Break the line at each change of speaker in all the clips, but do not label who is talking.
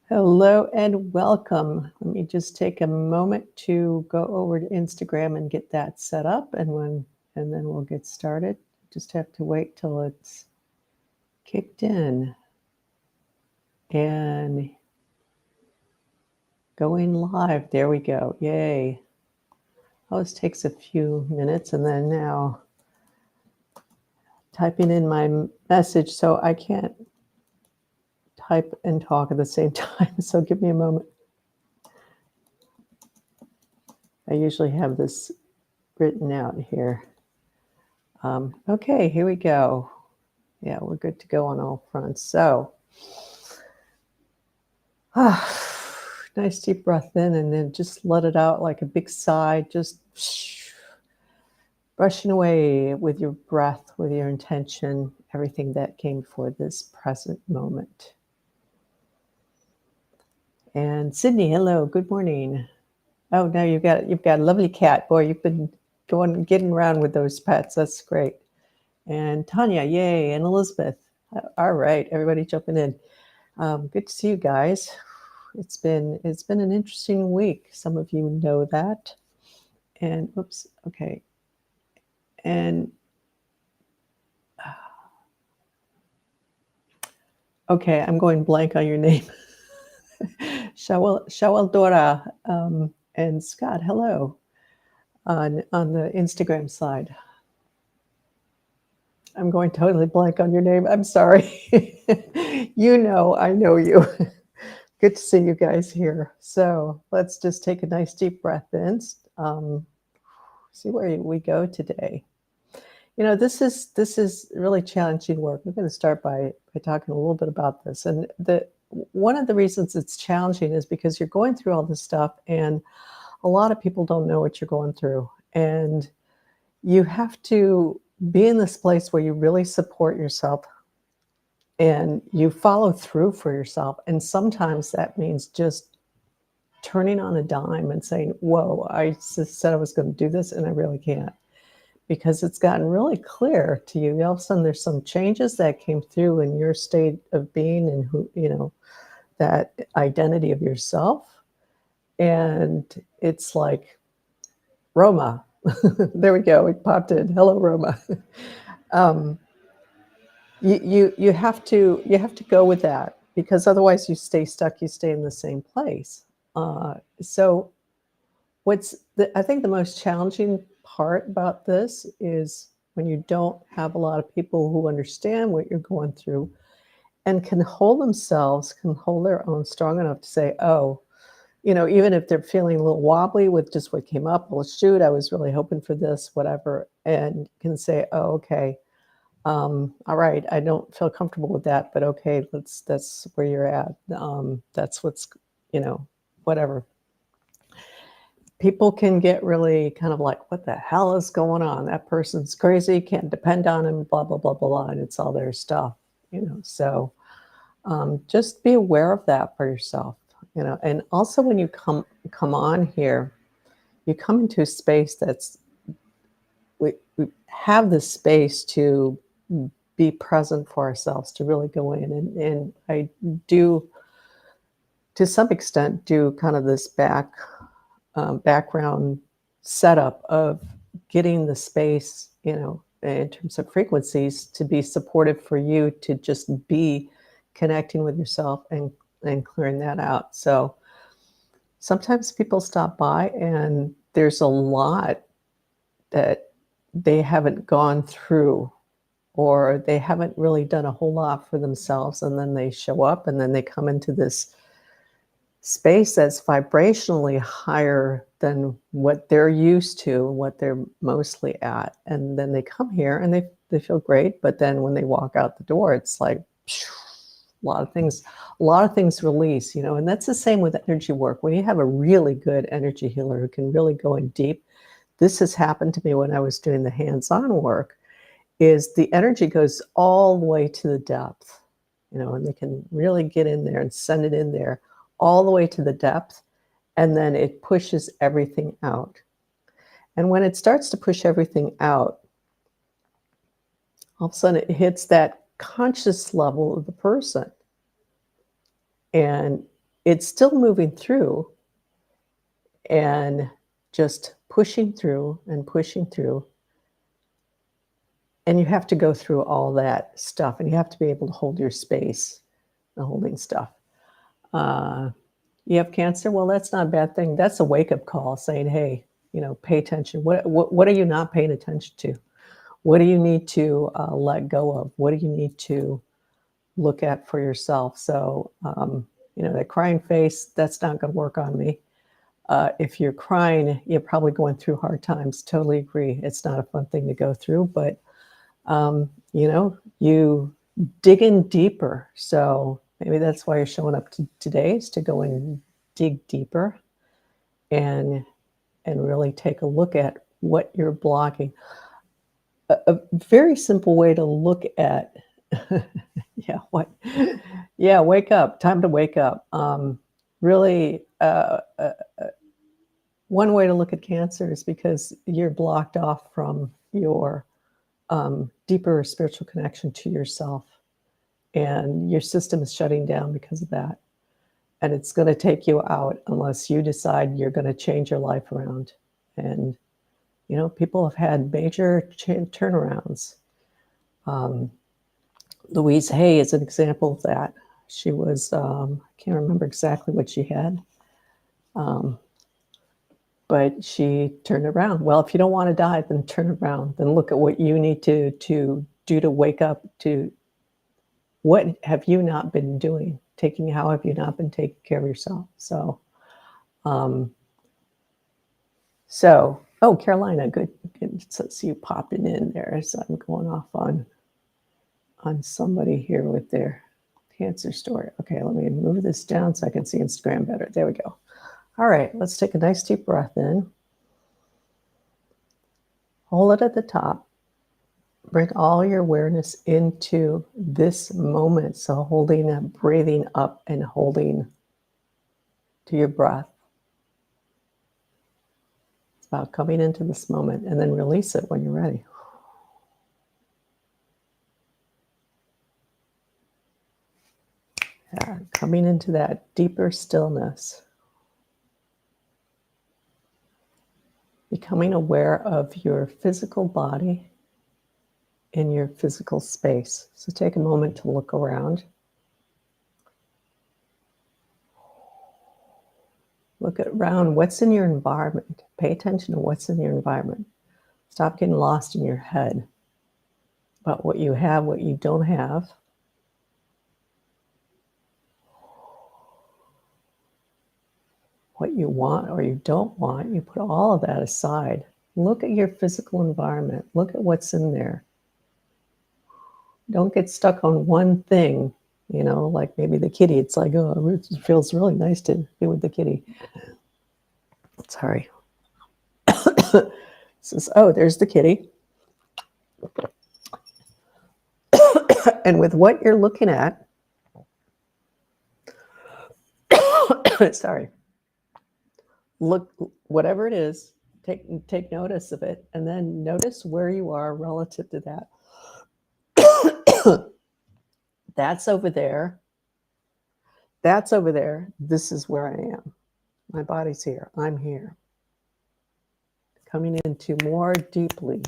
Hello and welcome. Let me just take a moment to go over to Instagram and get that set up, and then we'll get started. Just have to wait till it's kicked in and going live. There we go. Yay. Always takes a few minutes, and then now typing in my message, so I can't type and talk at the same time. So give me a moment. I usually have this written out here. Okay, here we go. Yeah, we're good to go on all fronts. So, nice deep breath in, and then just let it out like a big sigh, just brushing away with your breath, with your intention, everything that came for this present moment. And Sydney, hello, good morning. Oh, now you've got a lovely cat. Boy, you've been getting around with those pets. That's great. And Tanya, yay, and Elizabeth. All right, everybody jumping in. Good to see you guys. It's been an interesting week. Some of you know that. And oops, okay. And okay, I'm going blank on your name. Shawel Dora and Scott, hello on the Instagram side. I'm going totally blank on your name. I'm sorry. You know, I know you. Good to see you guys here. So let's just take a nice deep breath in. See where we go today. You know, this is really challenging work. We're going to start by talking a little bit about this. And one of the reasons it's challenging is because you're going through all this stuff, and a lot of people don't know what you're going through. And you have to be in this place where you really support yourself and you follow through for yourself. And sometimes that means just turning on a dime and saying, whoa, I just said I was going to do this and I really can't, because it's gotten really clear to you. All of a sudden there's some changes that came through in your state of being and who, you know, that identity of yourself. And it's like, Roma, there we go. It popped in. Hello, Roma. You have to go with that, because otherwise you stay stuck. You stay in the same place. So I think the most challenging part about this is when you don't have a lot of people who understand what you're going through and can hold their own strong enough to say, oh, you know, even if they're feeling a little wobbly with just what came up, well, shoot, I was really hoping for this, whatever, and can say, oh, okay, all right, I don't feel comfortable with that, but okay, that's where you're at. That's what's, you know, whatever. People can get really kind of like, what the hell is going on? That person's crazy, can't depend on him, blah, blah, blah, blah, blah, and it's all their stuff, you know. So just be aware of that for yourself, you know. And also when you come on here, you come into a space that's, we have this space to be present for ourselves, to really go in. And I do, to some extent, do kind of this background setup of getting the space, you know, in terms of frequencies, to be supportive for you to just be connecting with yourself and clearing that out. So sometimes people stop by and there's a lot that they haven't gone through, or they haven't really done a whole lot for themselves, and then they show up and then they come into this space that's vibrationally higher than what they're used to and what they're mostly at, and then they come here and they feel great, but then when they walk out the door, it's like a lot of things release, you know. And that's the same with energy work. When you have a really good energy healer who can really go in deep, this has happened to me when I was doing the hands-on work, is the energy goes all the way to the depth, you know, and they can really get in there and send it in there all the way to the depth, and then it pushes everything out. And when it starts to push everything out, all of a sudden it hits that conscious level of the person. And it's still moving through and just pushing through and pushing through. And you have to go through all that stuff, and you have to be able to hold your space, the holding stuff. You have cancer? Well, that's not a bad thing. That's a wake-up call saying, hey, pay attention. What are you not paying attention to? What do you need to let go of? What do you need to look at for yourself? So, that crying face, that's not going to work on me. If you're crying, you're probably going through hard times. Totally agree. It's not a fun thing to go through, but, you dig in deeper. So maybe that's why you're showing up today, is to go and dig deeper and really take a look at what you're blocking. A very simple way to look at, wake up, time to wake up. Really, one way to look at cancer is because you're blocked off from your deeper spiritual connection to yourself, and your system is shutting down because of that. And it's going to take you out unless you decide you're going to change your life around. And people have had major turnarounds. Louise Hay is an example of that. She was, I can't remember exactly what she had, but she turned around. Well, if you don't want to die, then turn around. Then look at what you need to do to wake up to. What have you not been doing? How have you not been taking care of yourself? So, Carolina, good. So see you popping in there. So I'm going off on somebody here with their cancer story. Okay, let me move this down so I can see Instagram better. There we go. All right, let's take a nice deep breath in. Hold it at the top. Bring all your awareness into this moment. So holding that, breathing up and holding to your breath. It's about coming into this moment, and then release it when you're ready. Yeah, coming into that deeper stillness. Becoming aware of your physical body in your physical space. So take a moment to look around. Look around what's in your environment. Pay attention to what's in your environment. Stop getting lost in your head about what you have, what you don't have. What you want or you don't want. You put all of that aside. Look at your physical environment. Look at what's in there. Don't get stuck on one thing, like maybe the kitty. It's like, oh, it feels really nice to be with the kitty. Sorry. Says, oh, there's the kitty. And with what you're looking at, sorry, look, whatever it is, take notice of it, and then notice where you are relative to that. That's over there. That's over there. This is where I am. My body's here. I'm here. Coming into more deeply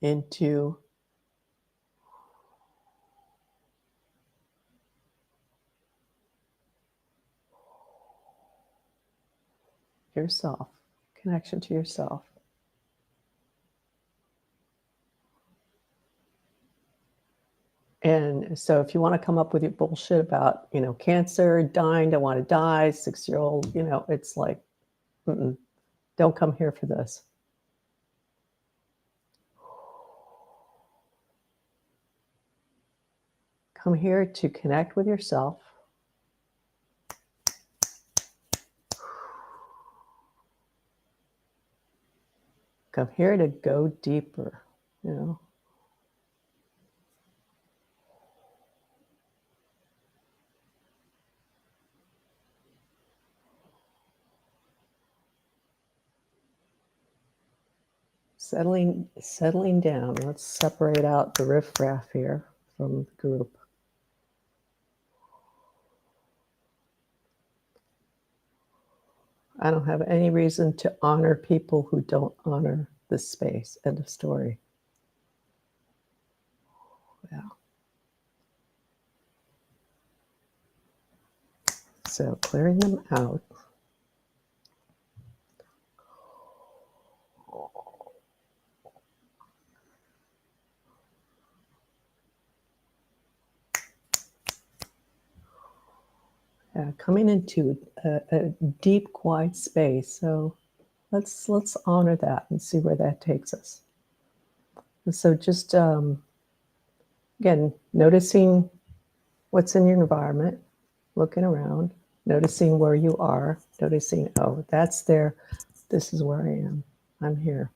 into yourself, connection to yourself. And so if you want to come up with your bullshit about, cancer, dying, don't want to die, 6-year-old, it's like, don't come here for this. Come here to connect with yourself. Come here to go deeper, Settling down. Let's separate out the riffraff here from the group. I don't have any reason to honor people who don't honor this space. End of story. Yeah. So clearing them out. Coming into a deep, quiet space. So let's honor that and see where that takes us. And so just again, noticing what's in your environment, looking around, noticing where you are, noticing, oh, that's there. This is where I am. I'm here.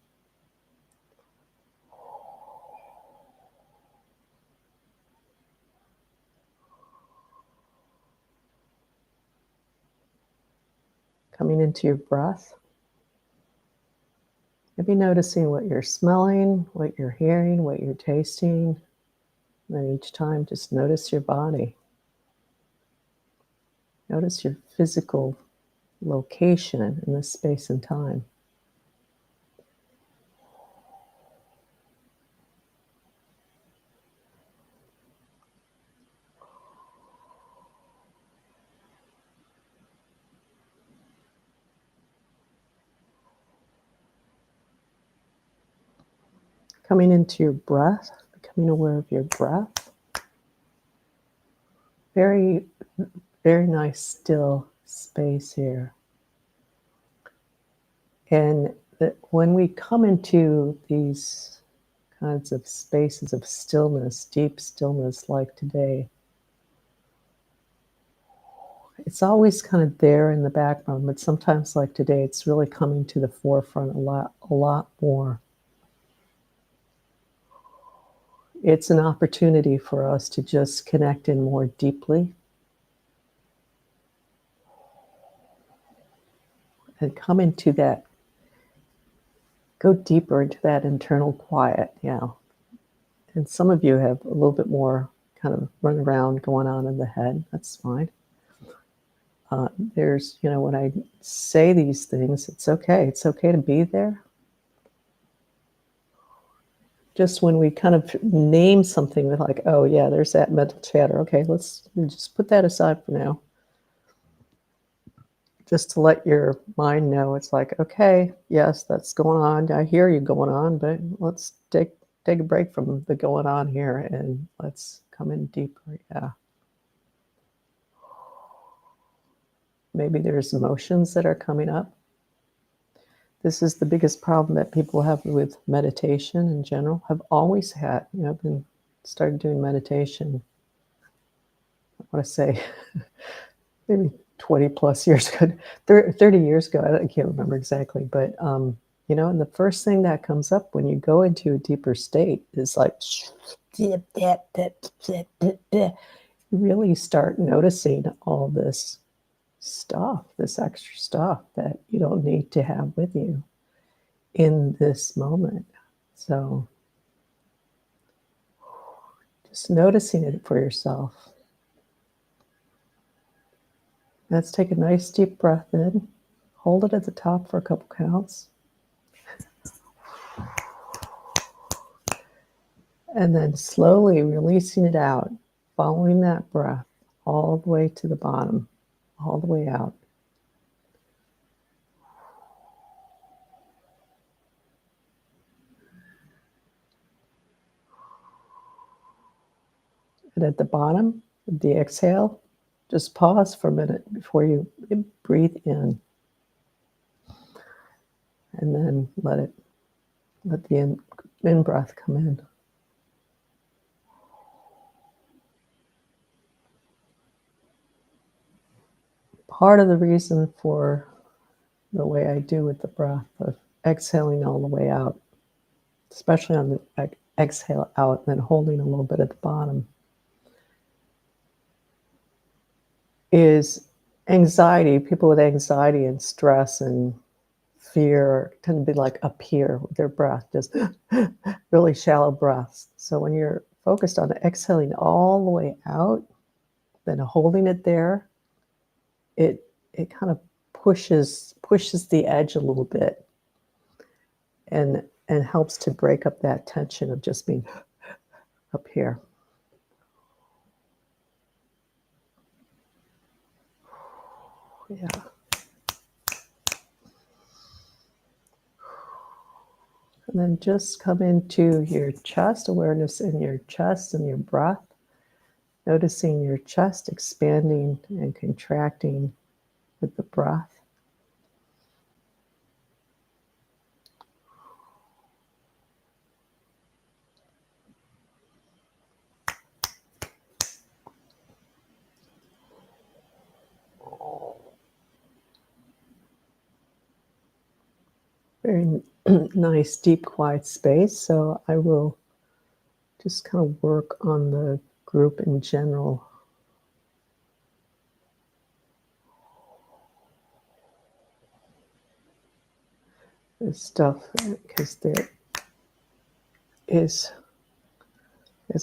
Coming into your breath. Maybe noticing what you're smelling, what you're hearing, what you're tasting. And then each time, just notice your body. Notice your physical location in this space and time. Coming into your breath, becoming aware of your breath. Very, very nice, still space here. And when we come into these kinds of spaces of stillness, deep stillness like today, it's always kind of there in the background, but sometimes like today, it's really coming to the forefront a lot more. It's an opportunity for us to just connect in more deeply and come into that, go deeper into that internal quiet. Yeah. And some of you have a little bit more kind of run around going on in the head. That's fine. There's, when I say these things, it's okay. It's okay to be there. Just when we kind of name something like, oh, yeah, there's that mental chatter. Okay, let's just put that aside for now. Just to let your mind know, it's like, okay, yes, that's going on. I hear you going on, but let's take a break from the going on here and let's come in deeper. Yeah. Maybe there's emotions that are coming up. This is the biggest problem that people have with meditation in general, have always had. I've been started doing meditation, I want to say, maybe 20 plus years ago, 30 years ago. I can't remember exactly. But, and the first thing that comes up when you go into a deeper state is like, you really start noticing all this stuff, this extra stuff that you don't need to have with you in this moment. So just noticing it for yourself. Let's take a nice deep breath in. Hold it at the top for a couple counts. And then slowly releasing it out, following that breath all the way to the bottom, all the way out. And at the bottom, the exhale, just pause for a minute before you breathe in. And then let the in breath come in. Part of the reason for the way I do with the breath of exhaling all the way out, especially on the exhale out and then holding a little bit at the bottom, is anxiety. People with anxiety and stress and fear tend to be like up here with their breath, just really shallow breaths. So when you're focused on exhaling all the way out, then holding it there, it kind of pushes the edge a little bit, and helps to break up that tension of just being up here. Yeah. And then just come into your chest, awareness in your chest and your breath, noticing your chest expanding and contracting with the breath. Very nice, deep, quiet space. So I will just kind of work on the group in general. This stuff, because there is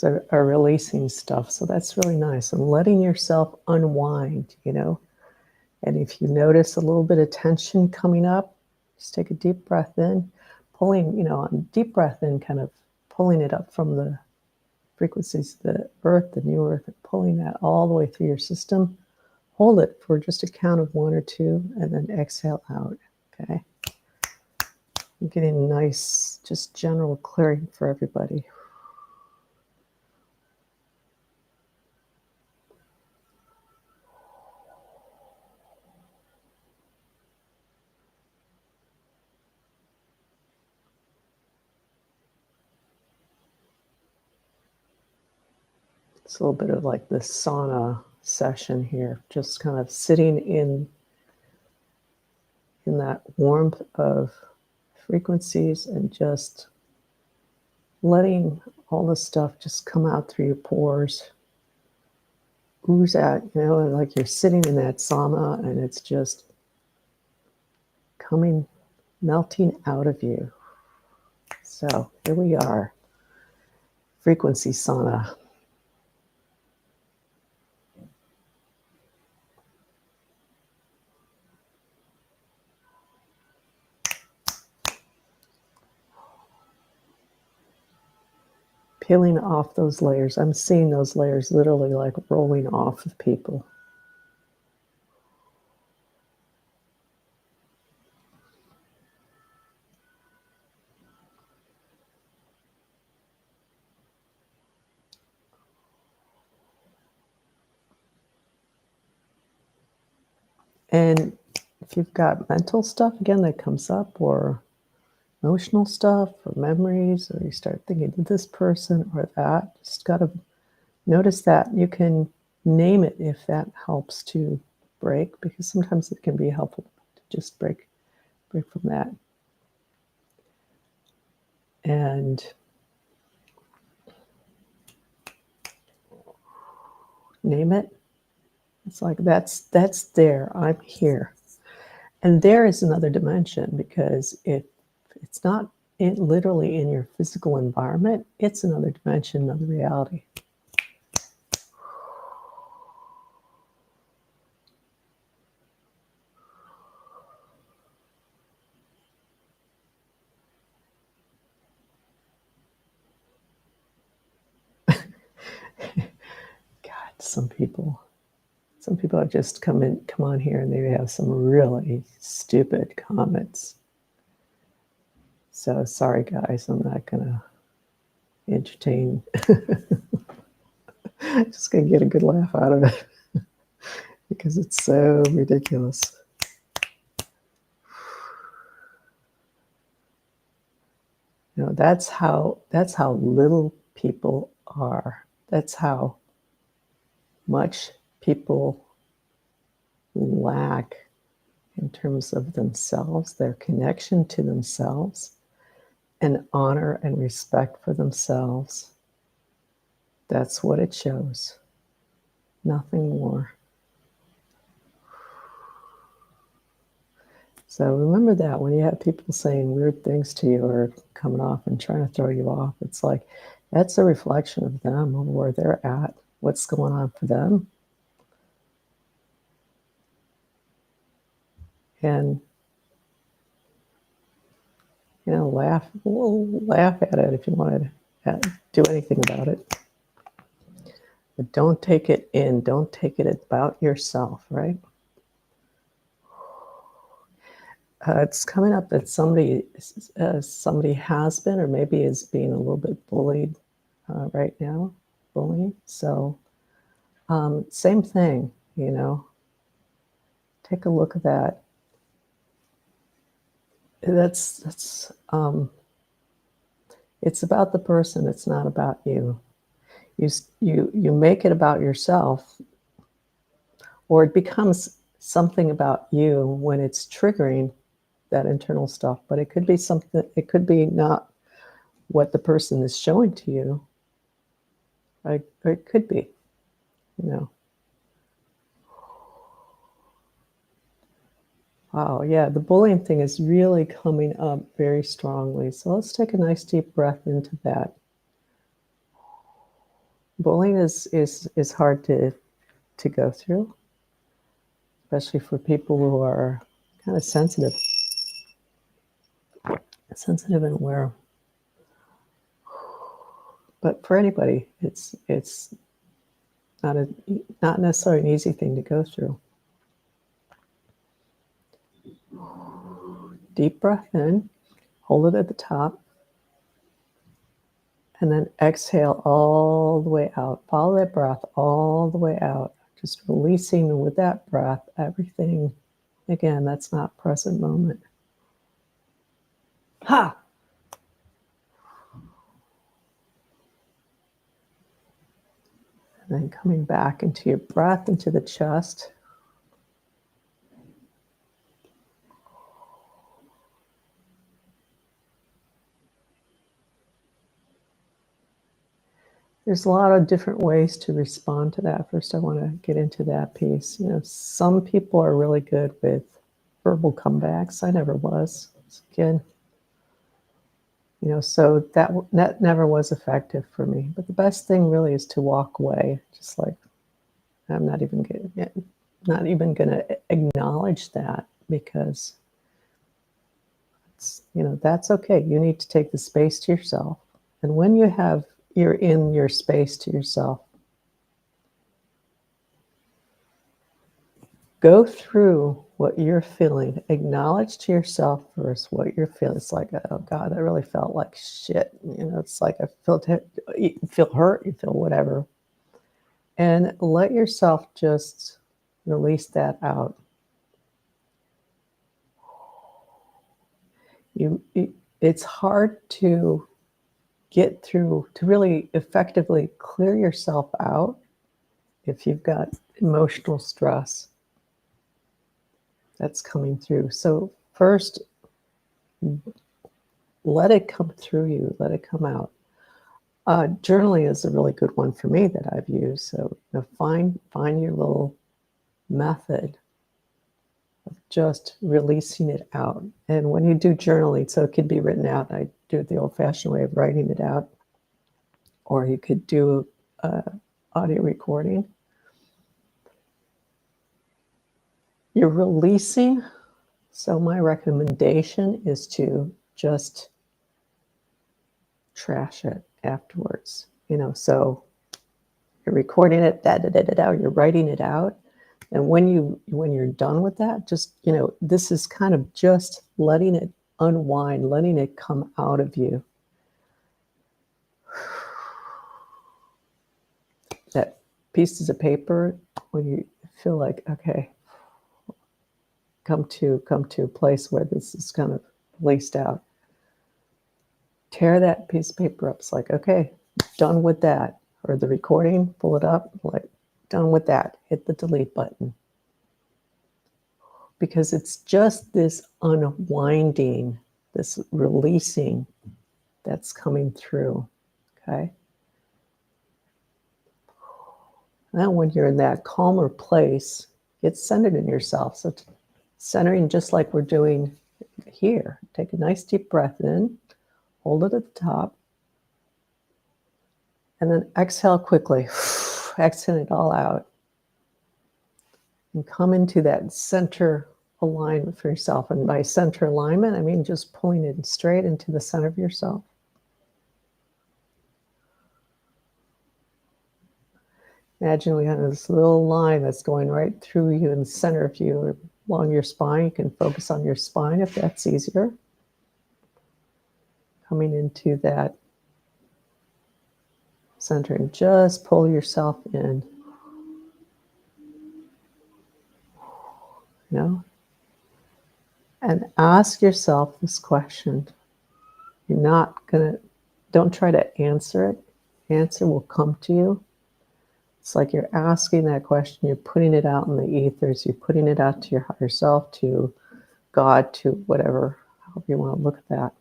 are releasing stuff. So that's really nice. And letting yourself unwind, you know. And if you notice a little bit of tension coming up, just take a deep breath in, pulling, you know, on deep breath in, kind of pulling it up from the frequencies of the earth, the new earth, and pulling that all the way through your system. Hold it for just a count of 1 or 2, and then exhale out, okay? I'm getting nice, just general clearing for everybody. It's a little bit of like the sauna session here, just kind of sitting in that warmth of frequencies and just letting all the stuff just come out through your pores, ooze out, you know, like you're sitting in that sauna and it's just coming, melting out of you. So here we are, frequency sauna. Peeling off those layers. I'm seeing those layers literally like rolling off of people. And if you've got mental stuff, again, that comes up, or emotional stuff, or memories, or you start thinking of this person or that, just got to notice that. You can name it if that helps to break, because sometimes it can be helpful to just break from that. And name it. It's like, that's there. I'm here. And there is another dimension, because if it's not literally in your physical environment, it's another dimension, another reality. God, some people have just come on here and they have some really stupid comments. So sorry, guys, I'm not gonna entertain. Just gonna get a good laugh out of it because it's so ridiculous. You know, that's how little people are. That's how much people lack in terms of themselves, their connection to themselves, and honor and respect for themselves. That's what it shows. Nothing more. So remember that when you have people saying weird things to you or coming off and trying to throw you off, it's like that's a reflection of them, of where they're at, what's going on for them. And, laugh at it if you want to do anything about it. But don't take it in. Don't take it about yourself, right? It's coming up that somebody has been, or maybe is being a little bit bullied right now, bullying. So same thing, take a look at that. That's it's about the person. It's not about you. You make it about yourself, or it becomes something about you when it's triggering that internal stuff. But it could be something. It could be not what the person is showing to you. Or it could be, Wow, yeah, the bullying thing is really coming up very strongly. So let's take a nice deep breath into that. Bullying is hard to go through, especially for people who are kind of sensitive and aware. But for anybody, it's not necessarily an easy thing to go through. Deep breath in, hold it at the top, and then exhale all the way out. Follow that breath all the way out. Just releasing with that breath everything, again, that's not present moment. Ha! And then coming back into your breath, into the chest. There's a lot of different ways to respond to that. First, I want to get into that piece. Some people are really good with verbal comebacks. I never was as a kid. So that never was effective for me. But the best thing really is to walk away. Just like, I'm not even going to acknowledge that, because that's okay. You need to take the space to yourself. And when you're in your space to yourself, go through what you're feeling. Acknowledge to yourself first what you're feeling. It's like, oh God, that really felt like shit. It's like you feel hurt, you feel whatever. And let yourself just release that out. It's hard to get through, to really effectively clear yourself out if you've got emotional stress that's coming through. So first, let it come through you, let it come out. Journaling is a really good one for me that I've used. So find your little method of just releasing it out. And when you do journaling, so it can be written out. I do it the old-fashioned way of writing it out, or you could do audio recording. You're releasing. So my recommendation is to just trash it afterwards. So you're recording it, you're writing it out. And when you're done with that, just, this is kind of just letting it unwind, letting it come out of you. That pieces of paper, when you feel like, okay, come to a place where this is kind of released out. Tear that piece of paper up. It's like, okay, done with that. Or the recording, pull it up, like, done with that. Hit the delete button. Because it's just this unwinding, this releasing that's coming through, okay? Now when you're in that calmer place, get centered in yourself. So centering just like we're doing here. Take a nice deep breath in, hold it at the top, and then exhale quickly. Exhale it all out. And come into that center alignment for yourself. And by center alignment, I mean just pulling it straight into the center of yourself. Imagine we have this little line that's going right through you in the center of you or along your spine. You can focus on your spine if that's easier. Coming into that center and just pull yourself in. You know? And ask yourself this question. You're not going to, don't try to answer it. Answer will come to you. It's like you're asking that question, you're putting it out in the ethers, you're putting it out to your higher self, to God, to whatever, however you want to look at that.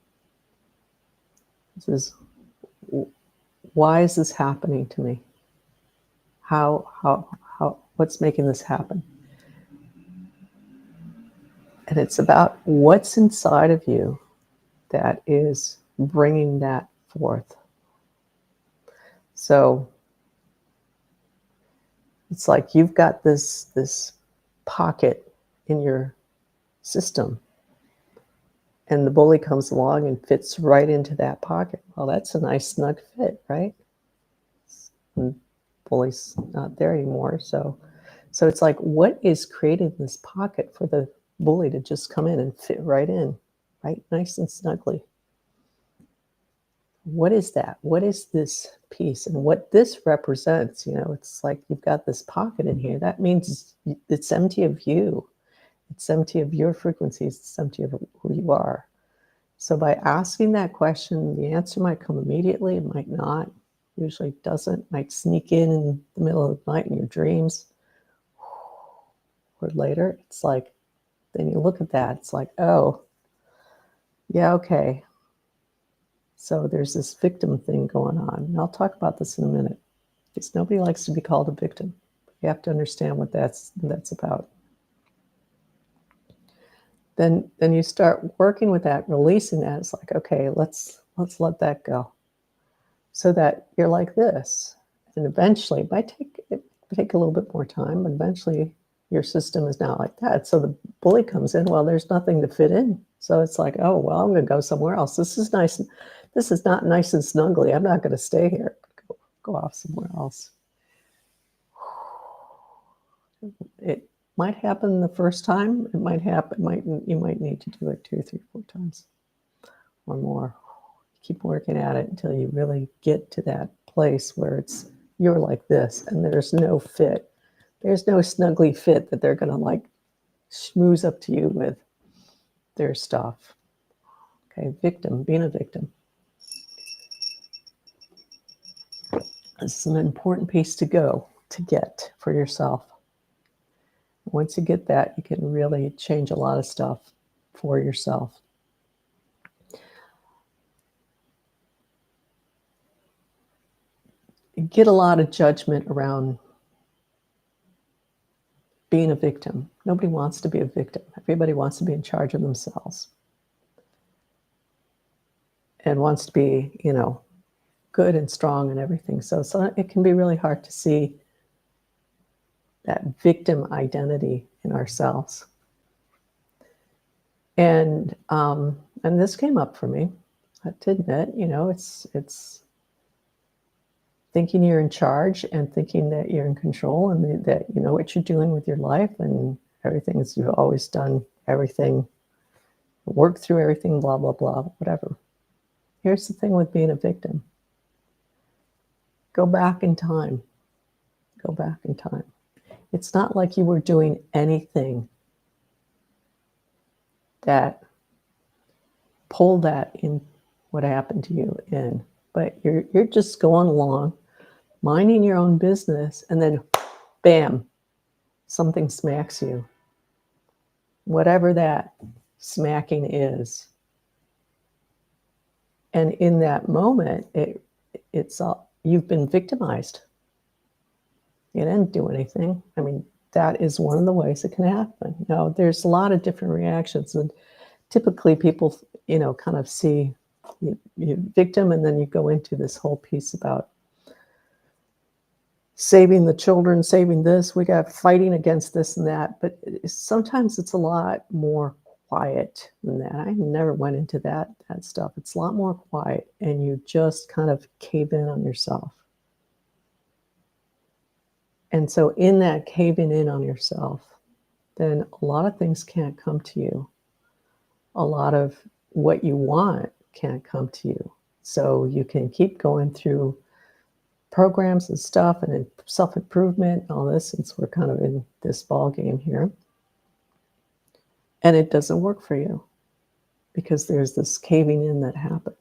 This is, why is this happening to me? What's making this happen? And it's about what's inside of you that is bringing that forth. So it's like you've got this pocket in your system, and the bully comes along and fits right into that pocket. Well, that's a nice snug fit, right? And bully's not there anymore. So it's like, what is creating this pocket for the bully to just come in and fit right in, right? Nice and snugly. What is that? What is this piece? And what this represents, it's like you've got this pocket in here. That means it's empty of you. It's empty of your frequencies. It's empty of who you are. So by asking that question, the answer might come immediately. It might not. Usually it doesn't. Might sneak in the middle of the night in your dreams. Or later. It's like, then you look at that. It's like, oh, yeah, okay. So there's this victim thing going on. And I'll talk about this in a minute. Because nobody likes to be called a victim. You have to understand what that's about. Then you start working with that, releasing that. It's like, okay, let's let that go. So that you're like this. And eventually, it might take a little bit more time, but eventually your system is now like that. So the bully comes in, well, there's nothing to fit in. So it's like, oh, well, I'm going to go somewhere else. This is nice. This is not nice and snuggly. I'm not going to stay here. Go off somewhere else. It might happen the first time. It might happen. You might need to do it 2, 3, 4 times or more. Keep working at it until you really get to that place where you're like this and there's no fit. There's no snuggly fit that they're going to like schmooze up to you with their stuff. Okay, victim, being a victim. This is an important piece to get for yourself. Once you get that, you can really change a lot of stuff for yourself. You get a lot of judgment around being a victim. Nobody wants to be a victim. Everybody wants to be in charge of themselves and wants to be, good and strong and everything. So it can be really hard to see that victim identity in ourselves. And this came up for me. I have to admit, it's thinking you're in charge and thinking that you're in control and that you know what you're doing with your life and everything is, you've always done everything, worked through everything, blah, blah, blah, whatever. Here's the thing with being a victim. Go back in time. Go back in time. It's not like you were doing anything that pulled that in what happened to you in, but you're just going along, minding your own business, and then bam, something smacks you. Whatever that smacking is. And in that moment, it's all, you've been victimized. You didn't do anything. I mean, that is one of the ways it can happen. There's a lot of different reactions, and typically people, kind of see you victim, and then you go into this whole piece about saving the children, saving this, we got fighting against this and that, but sometimes it's a lot more quiet than that. I never went into that stuff. It's a lot more quiet, and you just kind of cave in on yourself. And so in that caving in on yourself, then a lot of things can't come to you. A lot of what you want can't come to you. So you can keep going through programs and stuff and self-improvement and all this, since we're kind of in this ball game here. And it doesn't work for you because there's this caving in that happened.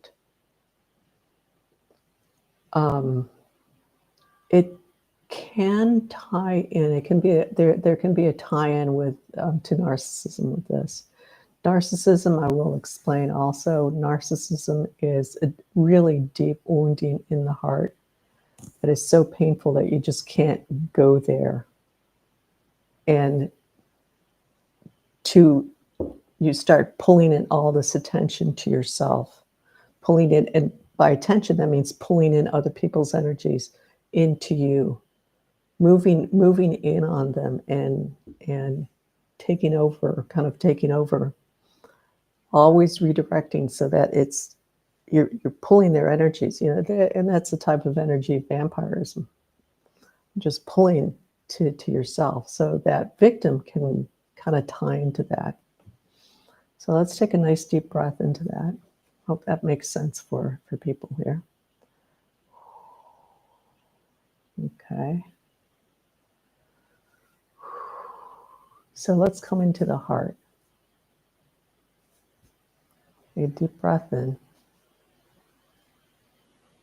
It can tie in. It can be there can be a tie-in with to narcissism with this. Narcissism, I will explain also. Narcissism is a really deep wounding in the heart that is so painful that you just can't go there. And you start pulling in all this attention to yourself, pulling in, and by attention, that means pulling in other people's energies into you, moving in on them and taking over, always redirecting so that you're pulling their energies, and that's a type of energy vampirism, just pulling to yourself, so that victim can kind of tie into that. So let's take a nice deep breath into that. Hope that makes sense for people here. Okay. So let's come into the heart. Take a deep breath in.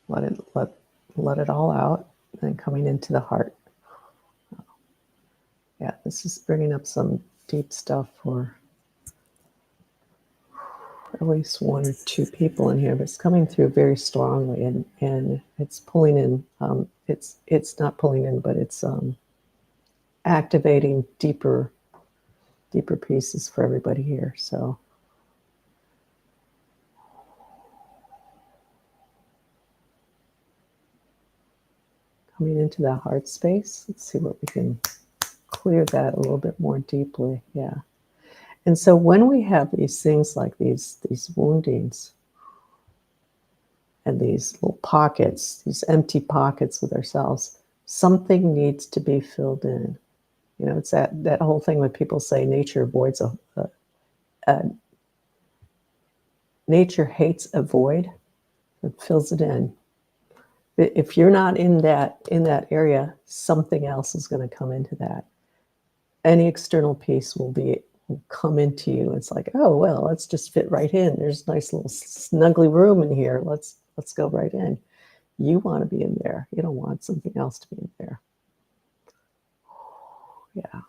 Let it all out, and coming into the heart. Yeah, this is bringing up some deep stuff for at least one or two people in here, but it's coming through very strongly, and it's pulling in. It's not pulling in, but it's activating deeper pieces for everybody here. So coming into that heart space, let's see what we can clear that a little bit more deeply. Yeah. And so when we have these things like these woundings and these little pockets, these empty pockets with ourselves, something needs to be filled in. It's that whole thing when people say nature avoids nature hates a void, it fills it in. If you're not in that area, something else is going to come into that. Any external piece will come into you. It's like, oh well, let's just fit right in. There's a nice little snuggly room in here. Let's go right in. You want to be in there. You don't want something else to be in there. Yeah.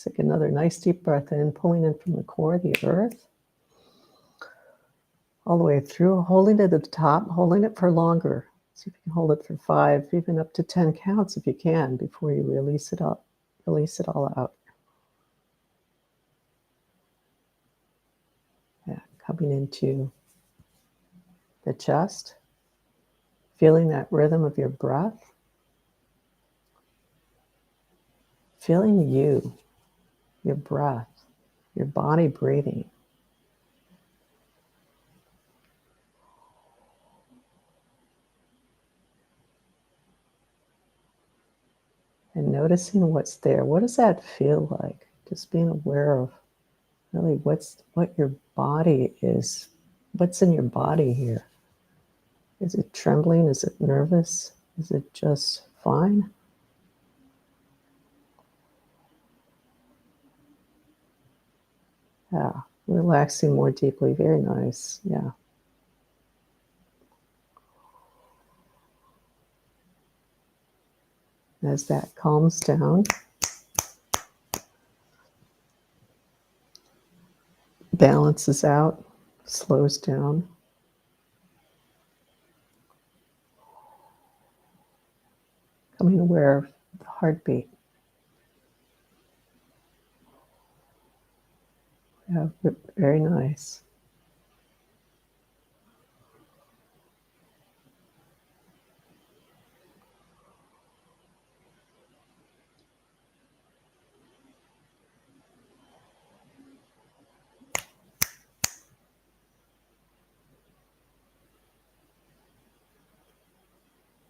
Take another nice deep breath in, pulling in from the core of the earth, all the way through, holding it at the top, holding it for longer. See if you can hold it for 5, even up to 10 counts if you can, before you release it up. Release it all out. Yeah, coming into the chest, feeling that rhythm of your breath, feeling your breath, your body breathing. And noticing what's there. What does that feel like? Just being aware of really what your body is. What's in your body here? Is it trembling? Is it nervous? Is it just fine? Yeah, relaxing more deeply. Very nice. Yeah. As that calms down, balances out, slows down. Becoming aware of the heartbeat. Yeah, very nice.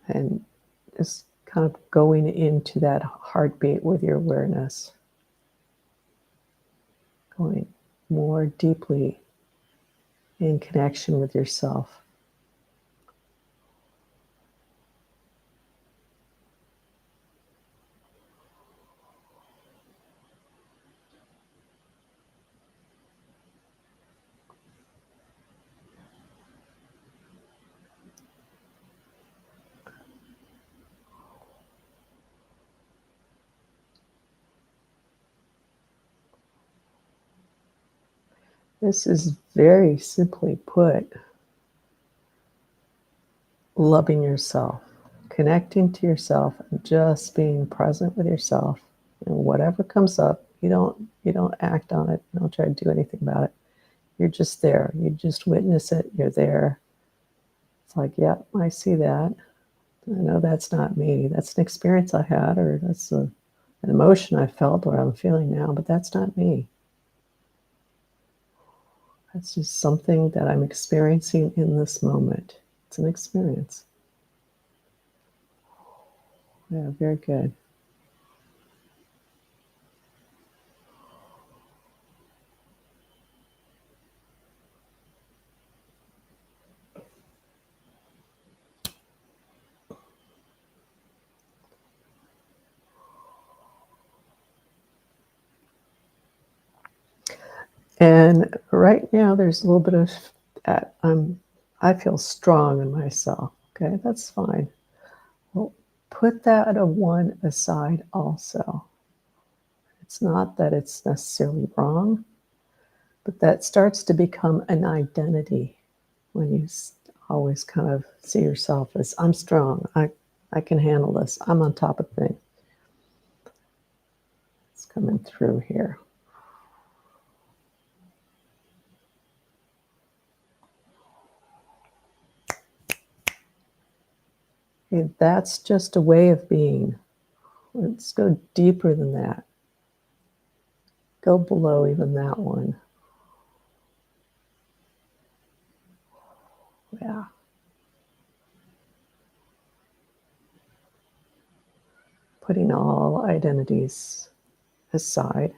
and just kind of going into that heartbeat with your awareness, going more deeply in connection with yourself. This is very simply put, loving yourself, connecting to yourself, and just being present with yourself. And whatever comes up, you don't act on it. You don't try to do anything about it. You're just there. You just witness it. You're there. It's like, yeah, I see that. I know that's not me. That's an experience I had, or that's an emotion I felt, or I'm feeling now, but that's not me. That's just something that I'm experiencing in this moment. It's an experience. Yeah, very good. And right now, there's a little bit of that. I feel strong in myself. Okay, that's fine. Well, put that a one aside also. It's not that it's necessarily wrong, but that starts to become an identity when you always kind of see yourself as I'm strong. I can handle this. I'm on top of things. It's coming through here. Okay, that's just a way of being. Let's go deeper than that. Go below even that one. Yeah. Putting all identities aside.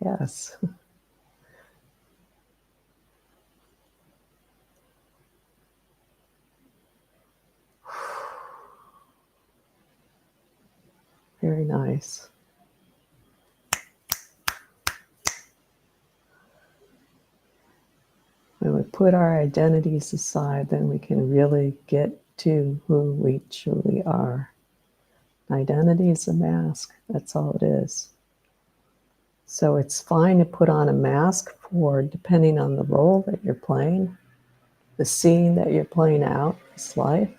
Yes. Very nice. When we put our identities aside, then we can really get to who we truly are. Identity is a mask. That's all it is. So it's fine to put on a mask for depending on the role that you're playing, the scene that you're playing out, this life.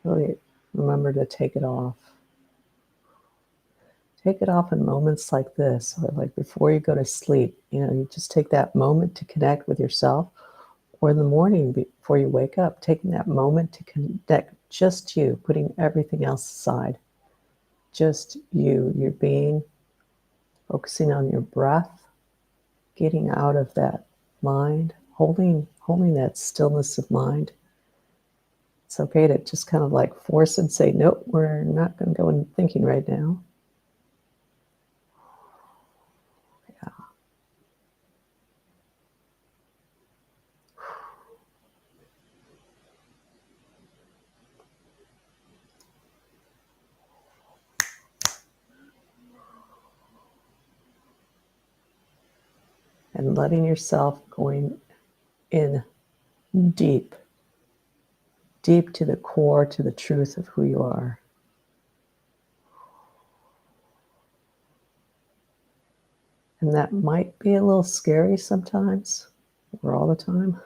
Really remember to take it off. Take it off in moments like this, or like before you go to sleep. You just take that moment to connect with yourself, or in the morning before you wake up, taking that moment to connect just you, putting everything else aside. Just you, your being, focusing on your breath, getting out of that mind, holding that stillness of mind. It's okay to just kind of like force and say, nope, we're not going to go in thinking right now. Yeah. And letting yourself going in deep, deep to the core, to the truth of who you are. And that might be a little scary sometimes, or all the time,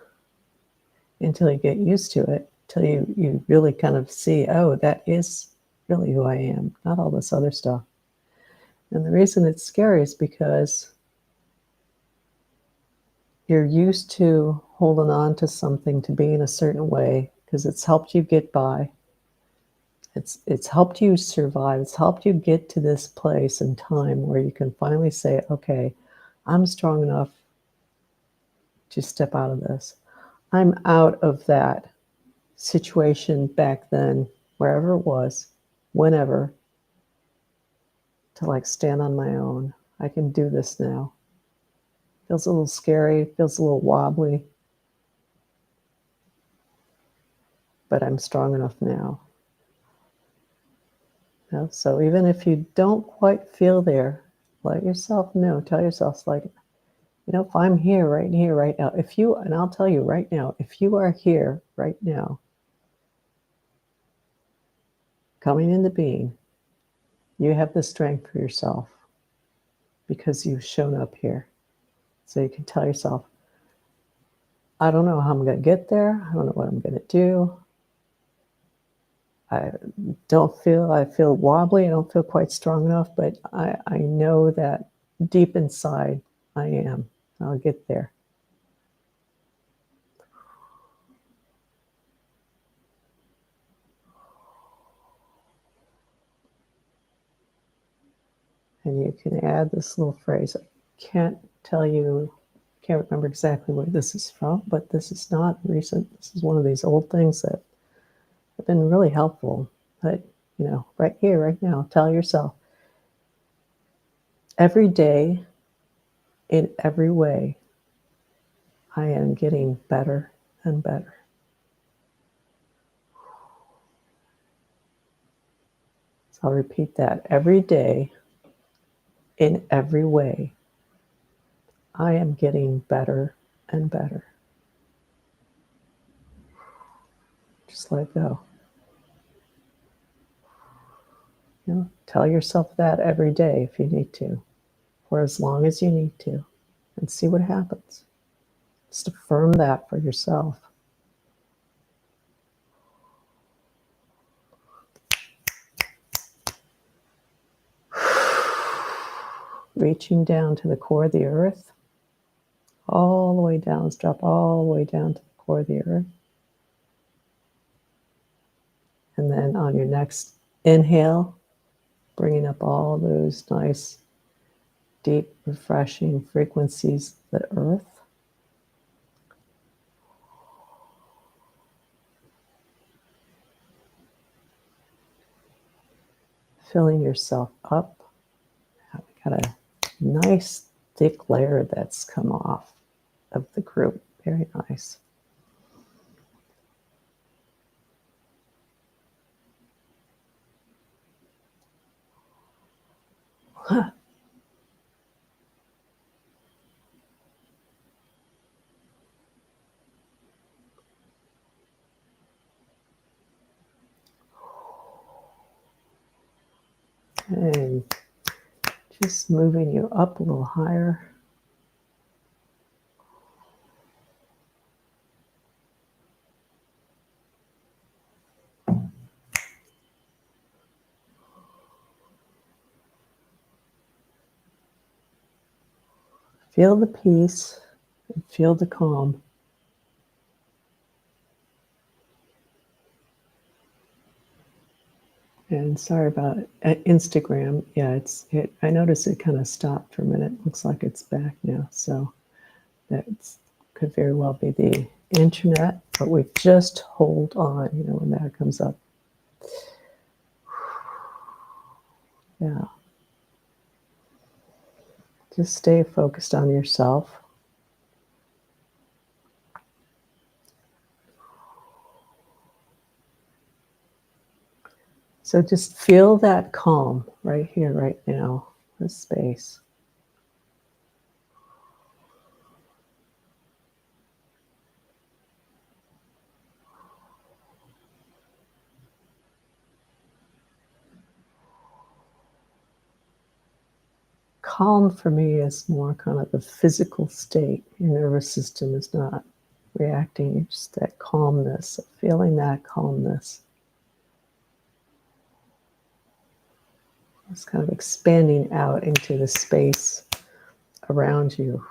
until you get used to it, until you really kind of see, oh, that is really who I am, not all this other stuff. And the reason it's scary is because you're used to holding on to something, to be in a certain way, because it's helped you get by. It's helped you survive. It's helped you get to this place in time where you can finally say, okay, I'm strong enough to step out of this. I'm out of that situation back then, wherever it was, whenever, to like stand on my own. I can do this now. Feels a little scary, feels a little wobbly, but I'm strong enough now. You know, so even if you don't quite feel there, let yourself know, tell yourself, like, you know, if I'm here, right now, if you, and I'll tell you right now, if you are here right now, coming into being, you have the strength for yourself because you've shown up here. So you can tell yourself, I don't know how I'm going to get there. I don't know what I'm going to do. I feel wobbly. I don't feel quite strong enough, but I know that deep inside I am. I'll get there. And you can add this little phrase. I can't remember exactly where this is from, but this is not recent. This is one of these old things that have been really helpful. But, you know, right here, right now, tell yourself, every day, in every way, I am getting better and better. So I'll repeat that. Every day, in every way, I am getting better and better. Just let go. You know, tell yourself that every day if you need to, for as long as you need to, and see what happens. Just affirm that for yourself. Reaching down to the core of the earth, all the way down. Let's drop all the way down to the core of the earth. And then on your next inhale, bringing up all those nice, deep, refreshing frequencies of the earth. Filling yourself up. We got a nice thick layer that's come off of the group. Very nice. Huh. And just moving you up a little higher. Feel the peace and feel the calm. And sorry about Instagram. Yeah, I noticed it kind of stopped for a minute. Looks like it's back now. So that could very well be the internet, but we just hold on, you know, when that comes up. Yeah. Just stay focused on yourself. So just feel that calm right here, right now, this space. Calm for me is more kind of the physical state. Your nervous system is not reacting. It's just that calmness, feeling that calmness. It's kind of expanding out into the space around you.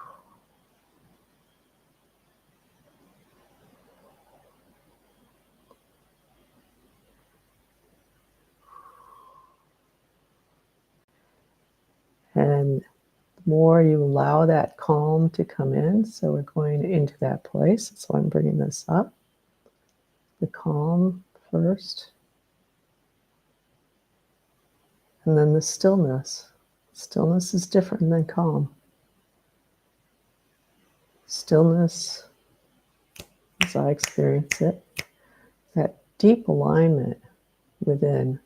And more you allow that calm to come in, so we're going into that place. So I'm bringing this up. The calm first. And then the stillness. Stillness is different than calm. Stillness, as I experience it, that deep alignment within.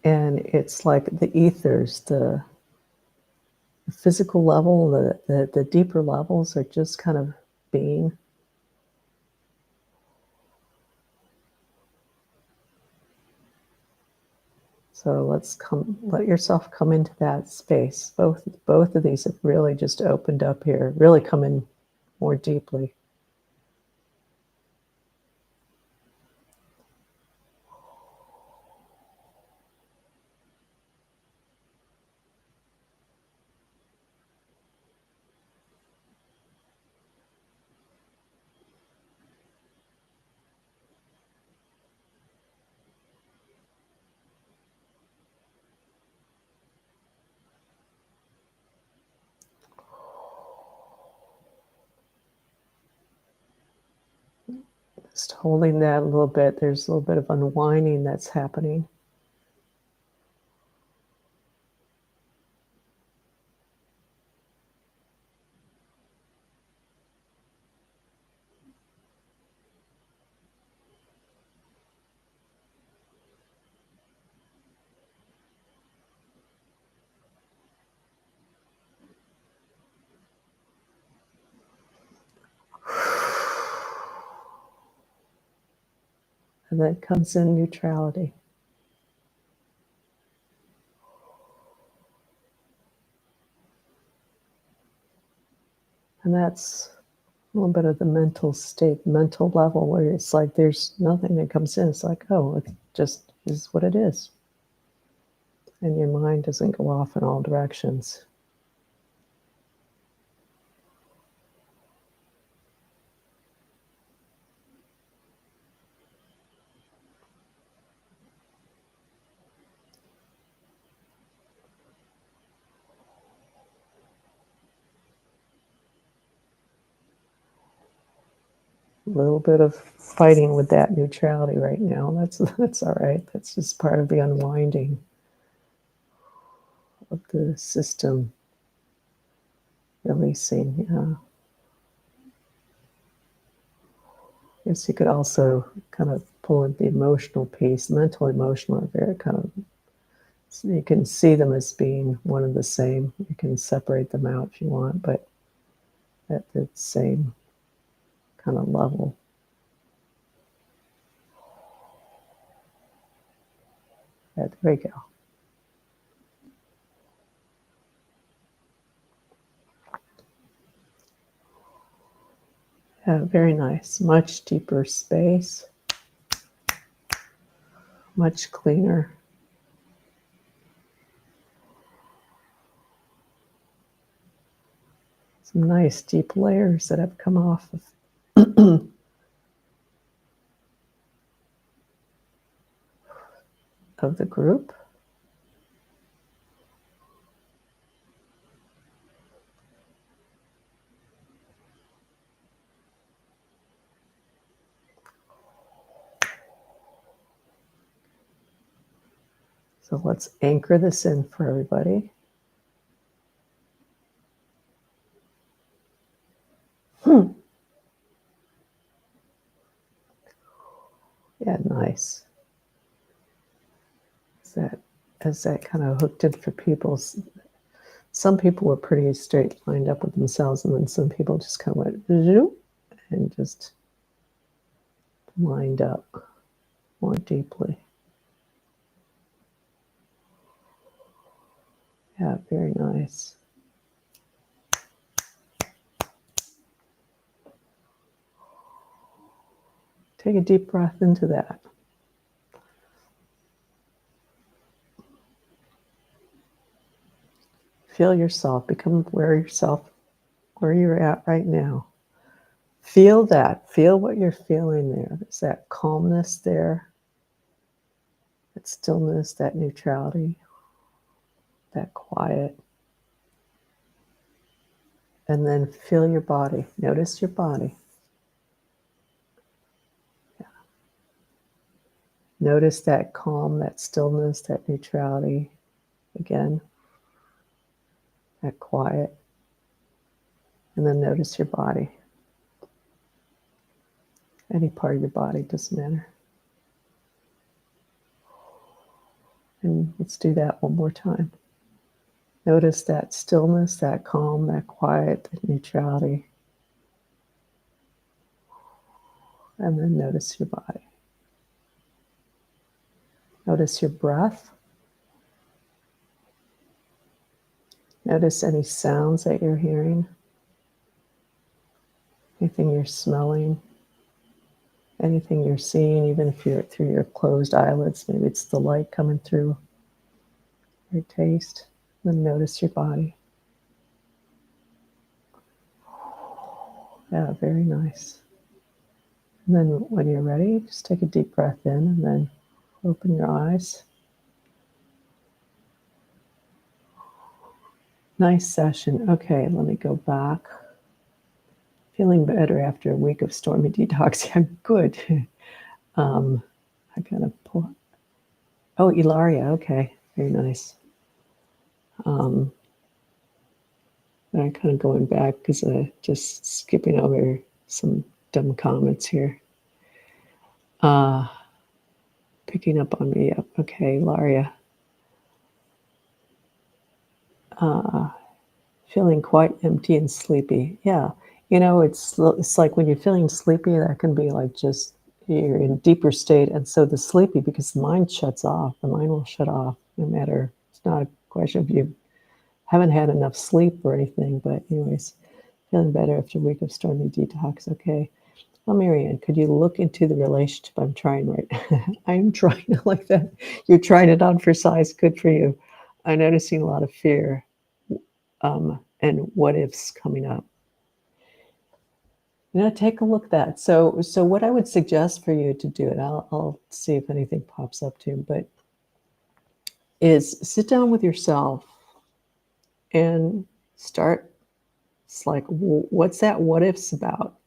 And it's like the ethers, the physical level, the deeper levels are just kind of being. So let yourself come into that space. Both of these have really just opened up here, really come in more deeply. Just holding that a little bit. There's a little bit of unwinding that's happening. And then comes in neutrality. And that's a little bit of the mental state, mental level, where it's like there's nothing that comes in. It's like, oh, it just is what it is. And your mind doesn't go off in all directions. A little bit of fighting with that neutrality right now. That's all right. That's just part of the unwinding of the system. Releasing, yeah. Yes, you could also kind of pull in the emotional piece. Mental, emotional are very kind of, so you can see them as being one and the same. You can separate them out if you want, but at the same kind of level. Yeah, there we go. Yeah, very nice. Much deeper space. Much cleaner. Some nice deep layers that have come off of of the group. So let's anchor this in for everybody. Yeah, nice. Is that kind of hooked in for people? Some people were pretty straight lined up with themselves, and then some people just kind of went and just lined up more deeply. Yeah, very nice. Take a deep breath into that. Feel yourself, become aware of yourself, where you're at right now. Feel that. Feel what you're feeling there. There's that calmness there. that stillness, that neutrality, that quiet. And then feel your body. Notice your body. Yeah. Notice that calm, that stillness, that neutrality. Again, that quiet. And then notice your body. Any part of your body, doesn't matter. And let's do that one more time. Notice that stillness, that calm, that quiet, that neutrality. And then notice your body. Notice your breath. Notice any sounds that you're hearing. Anything you're smelling. Anything you're seeing, even if you're through your closed eyelids. Maybe it's the light coming through. Your taste. Then notice your body. Yeah, very nice. And then when you're ready, just take a deep breath in and then open your eyes. Nice session. Okay, let me go back. Feeling better after a week of stormy detox. Yeah, good. I gotta pull. Oh, Ilaria. Okay, very nice. I'm kind of going back because just skipping over some dumb comments here. Picking up on me. Yep. Okay, Ilaria. Feeling quite empty and sleepy. Yeah. It's like when you're feeling sleepy, that can be like just you're in a deeper state. And so the sleepy, because the mind shuts off, the mind will shut off no matter, it's not a question of you haven't had enough sleep or anything. But anyways, feeling better after a week of stormy detox. Okay. Well, Marianne, could you look into the relationship? I'm trying right. I am trying to like that. You're trying it on for size. Good for you. I'm noticing a lot of fear and what ifs coming up. Take a look at that. So what I would suggest for you to do it, I'll see if anything pops up too, but is sit down with yourself and start. It's like, what's that what ifs about?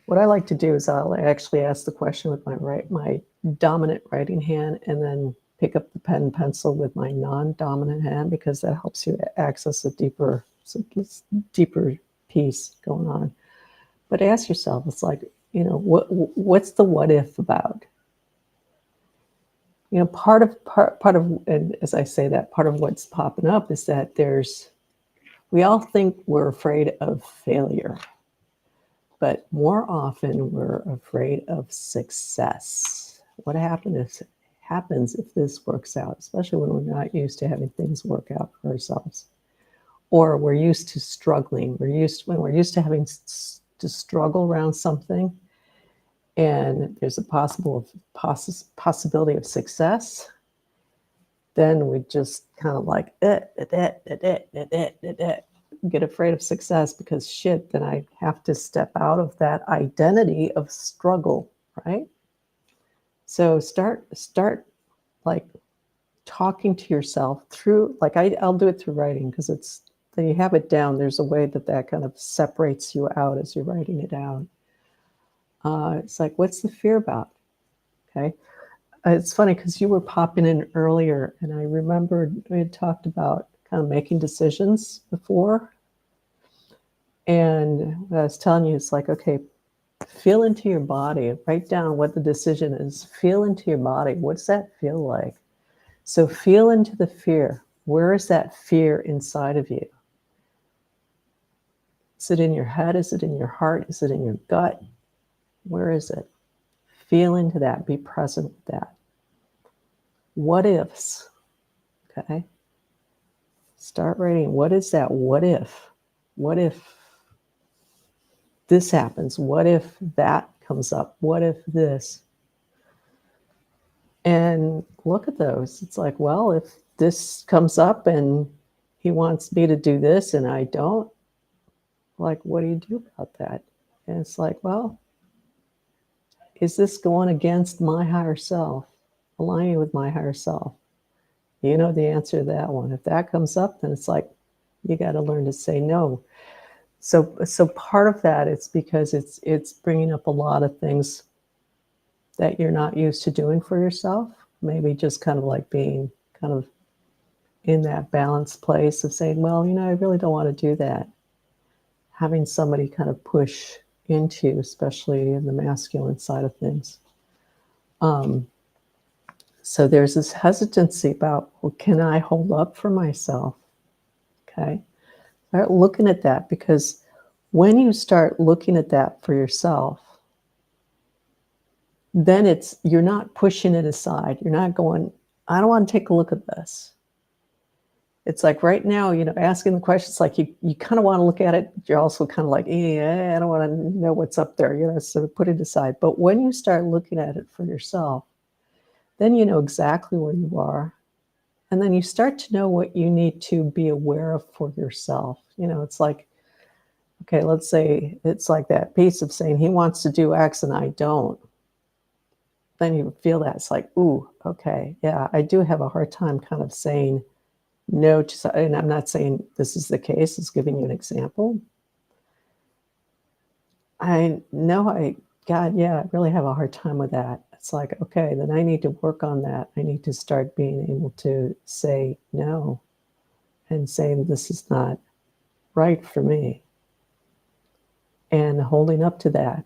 What I like to do is I'll actually ask the question with my dominant writing hand, and then pick up the pen and pencil with my non-dominant hand, because that helps you access a deeper piece going on. But ask yourself, it's like, what's the what if about? Part of, and as I say that, part of what's popping up is that we all think we're afraid of failure, but more often we're afraid of success. What happens if this works out, especially when we're not used to having things work out for ourselves, or we're used to struggling. When we're used to having to struggle around something, and there's a possibility of success, then we just kind of like get afraid of success, because shit, then I have to step out of that identity of struggle, right? So start like talking to yourself through, like I'll do it through writing, because then you have it down. There's a way that kind of separates you out as you're writing it out. It's like, what's the fear about? Okay. It's funny because you were popping in earlier, and I remembered we had talked about kind of making decisions before. And what I was telling you, it's like, okay, feel into your body, write down what the decision is, feel into your body. What's that feel like? So feel into the fear. Where is that fear inside of you? Is it in your head? Is it in your heart? Is it in your gut? Where is it? Feel into that. Be present with that. What ifs? Okay. Start writing. What is that what if? What if this happens? What if that comes up? What if this? And look at those. It's like, well, if this comes up and he wants me to do this and I don't, like, what do you do about that? And it's like, well, is this going against my higher self? aligning with my higher self. You know the answer to that one. If that comes up, then it's like you got to learn to say no. So part of that, it's because it's bringing up a lot of things that you're not used to doing for yourself. Maybe just kind of like being kind of in that balanced place of saying, well, I really don't want to do that. Having somebody kind of push into, especially in the masculine side of things. So there's this hesitancy about, well, can I hold up for myself? Okay. Start looking at that, because when you start looking at that for yourself, then you're not pushing it aside. You're not going, I don't want to take a look at this. It's like right now, asking the questions, like you kind of want to look at it. You're also kind of like, I don't want to know what's up there, so put it aside. But when you start looking at it for yourself, then you know exactly where you are. And then you start to know what you need to be aware of for yourself. It's like, okay, let's say it's like that piece of saying he wants to do X and I don't. Then you feel that it's like, ooh, okay, yeah, I do have a hard time kind of saying no to, and I'm not saying this is the case, it's giving you an example. I know God, yeah, I really have a hard time with that. It's like, okay, then I need to work on that. I need to start being able to say no and saying this is not right for me and holding up to that.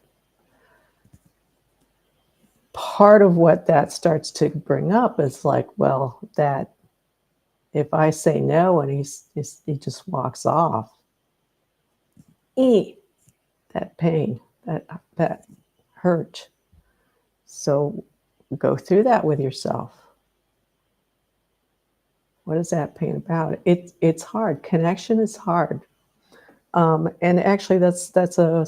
Part of what that starts to bring up is like, well, that if I say no and he just walks off, that pain, that hurt. So go through that with yourself. What is that pain about? It's hard. Connection is hard. And actually, that's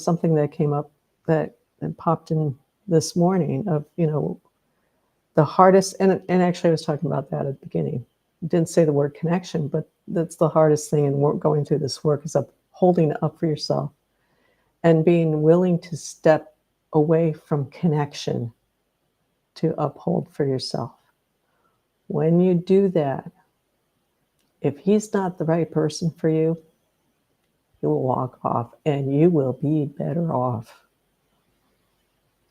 something that came up that popped in this morning of, the hardest, and actually I was talking about that at the beginning. Didn't say the word connection, but that's the hardest thing in going through this work, is holding up for yourself and being willing to step away from connection to uphold for yourself. When you do that, if he's not the right person for you, he will walk off and you will be better off.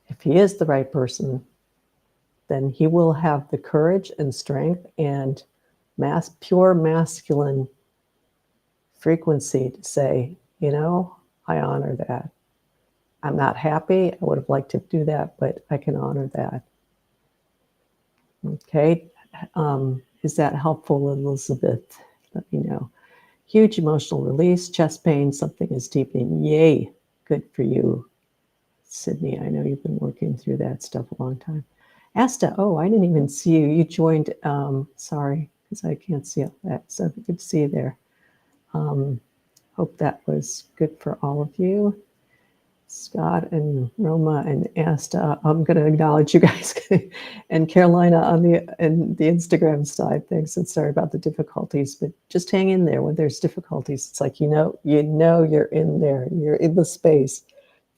If he is the right person, then he will have the courage and strength and pure masculine frequency to say, I honor that. I'm not happy. I would have liked to do that, but I can honor that. Okay. Is that helpful, Elizabeth? Let me know. Huge emotional release, chest pain, something is deepening. Yay. Good for you, Sydney. I know you've been working through that stuff a long time. Asta, oh, I didn't even see you. You joined, sorry, because I can't see all that. So good to see you there. Hope that was good for all of you. Scott and Roma and Asta, I'm going to acknowledge you guys, and Carolina on the Instagram side. Thanks, and sorry about the difficulties, but just hang in there when there's difficulties. It's like, you're in there, you're in the space.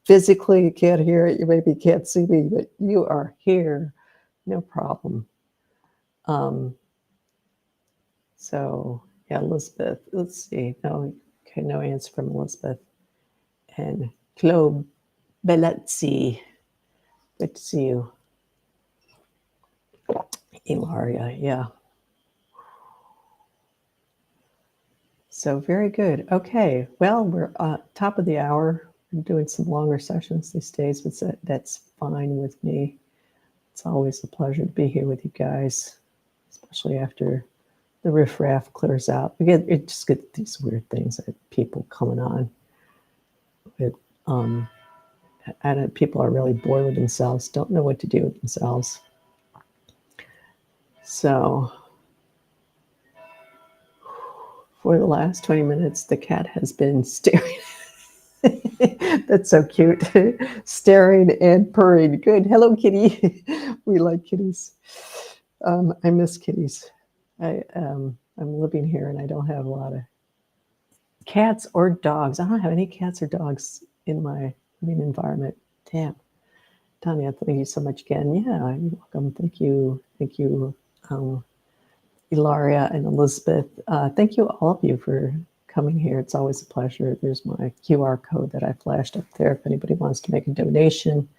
Physically, you can't hear it, you maybe can't see me, but you are here, no problem. So yeah, Elizabeth, let's see. No answer from Elizabeth. And Claude Bellezzi, good to see you. Ilaria, yeah. So very good. Okay, well, we're top of the hour. I'm doing some longer sessions these days, but that's fine with me. It's always a pleasure to be here with you guys, especially after the riffraff clears out. It just gets these weird things that people coming on with, and people are really bored with themselves, don't know what to do with themselves. So for the last 20 minutes, the cat has been staring. That's so cute. Staring and purring. Good. Hello, kitty. We like kitties. I miss kitties. I'm living here and I don't have a lot of cats or dogs. I don't have any cats or dogs in my living environment. Damn. Tanya, thank you so much again. Yeah, you're welcome. Thank you. Thank you, Ilaria and Elizabeth. Thank you, all of you, for coming here. It's always a pleasure. There's my QR code that I flashed up there. If anybody wants to make a donation,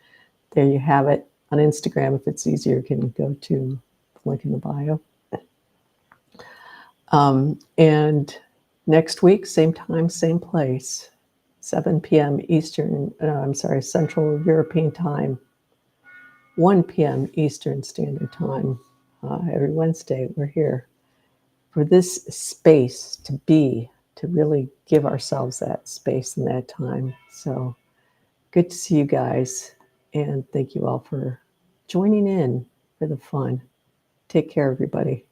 there you have it. On Instagram, if it's easier, you can go to the link in the bio. And next week, same time, same place, 7 p.m. Central European Time, 1 p.m. Eastern Standard Time. Every Wednesday, we're here for this space to really give ourselves that space and that time. So good to see you guys. And thank you all for joining in for the fun. Take care, everybody.